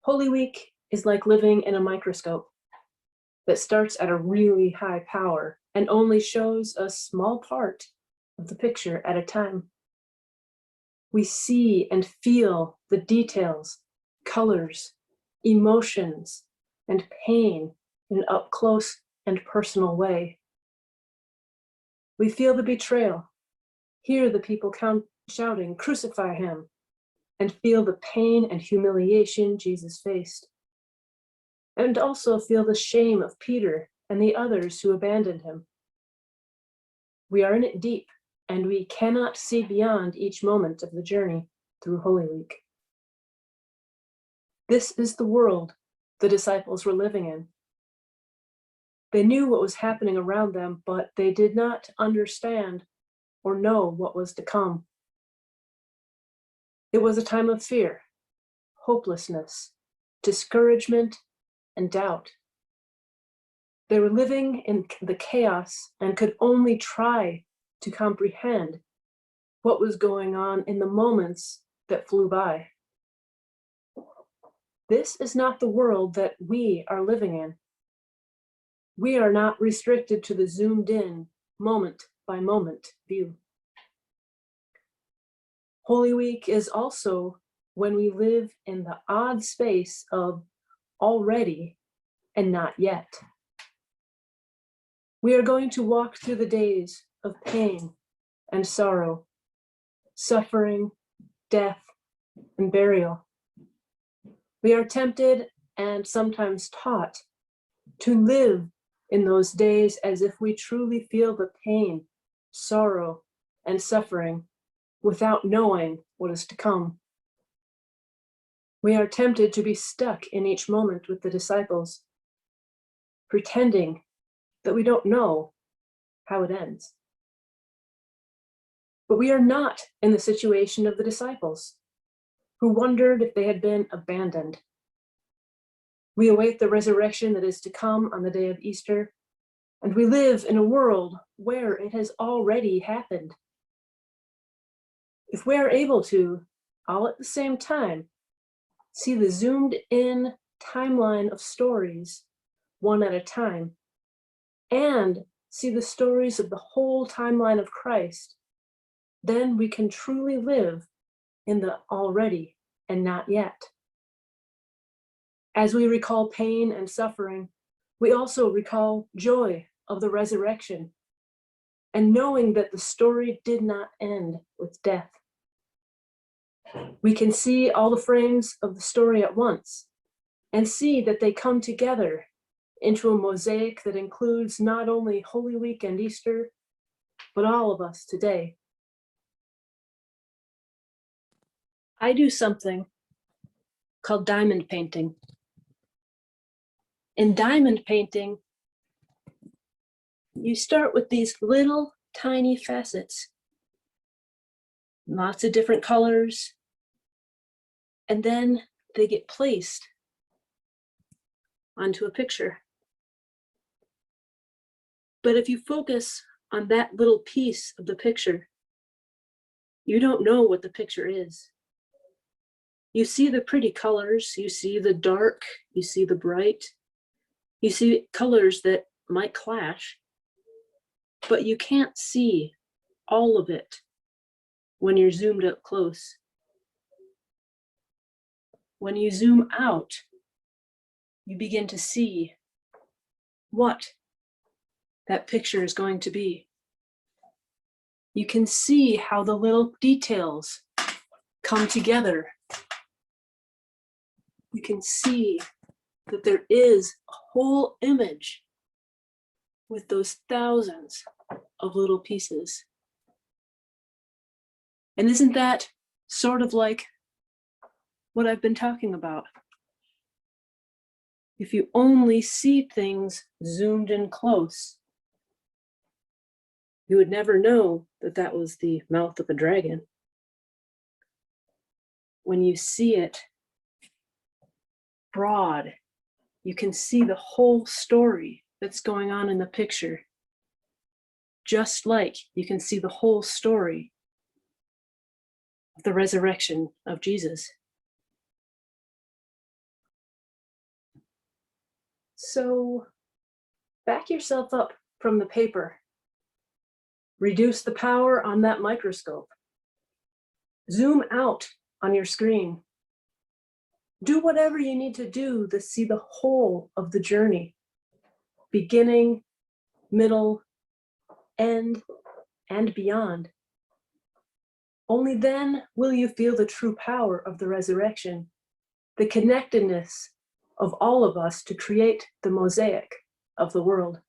Holy Week is like living in a microscope that starts at a really high power and only shows a small part of the picture at a time. We see and feel the details, colors, emotions, and pain in an up-close and personal way. We feel the betrayal, hear the people shouting, "Crucify him," and feel the pain and humiliation Jesus faced. And also feel the shame of Peter and the others who abandoned him. We are in it deep, and we cannot see beyond each moment of the journey through Holy Week. This is the world the disciples were living in. They knew what was happening around them, but they did not understand or know what was to come. It was a time of fear, hopelessness, discouragement, and doubt. They were living in the chaos and could only try to comprehend what was going on in the moments that flew by. This is not the world that we are living in. We are not restricted to the zoomed in, moment by moment view. Holy Week is also when we live in the odd space of already and not yet. We are going to walk through the days of pain and sorrow, suffering, death, and burial. We are tempted and sometimes taught to live in those days as if we truly feel the pain, sorrow, and suffering without knowing what is to come. We are tempted to be stuck in each moment with the disciples, pretending that we don't know how it ends. But we are not in the situation of the disciples, who wondered if they had been abandoned. We await the resurrection that is to come on the day of Easter, and we live in a world where it has already happened. If we are able to, all at the same time, see the zoomed in timeline of stories, one at a time, and see the stories of the whole timeline of Christ, then we can truly live in the already and not yet. As we recall pain and suffering, we also recall joy of the resurrection and knowing that the story did not end with death. We can see all the frames of the story at once and see that they come together into a mosaic that includes not only Holy Week and Easter, but all of us today. I do something called diamond painting. In diamond painting, you start with these little tiny facets, lots of different colors, and then they get placed onto a picture. But if you focus on that little piece of the picture, you don't know what the picture is. You see the pretty colors, you see the dark, you see the bright, you see colors that might clash, but you can't see all of it when you're zoomed up close. When you zoom out, you begin to see what that picture is going to be. You can see how the little details come together. You can see that there is a whole image with those thousands of little pieces. And isn't that sort of like what I've been talking about? If you only see things zoomed in close, you would never know that that was the mouth of a dragon. When you see it broad, you can see the whole story that's going on in the picture, just like you can see the whole story of the resurrection of Jesus. So back yourself up from the paper. Reduce the power on that microscope. Zoom out on your screen. Do whatever you need to do to see the whole of the journey, beginning, middle, end, and beyond. Only then will you feel the true power of the resurrection, the connectedness of all of us to create the mosaic of the world.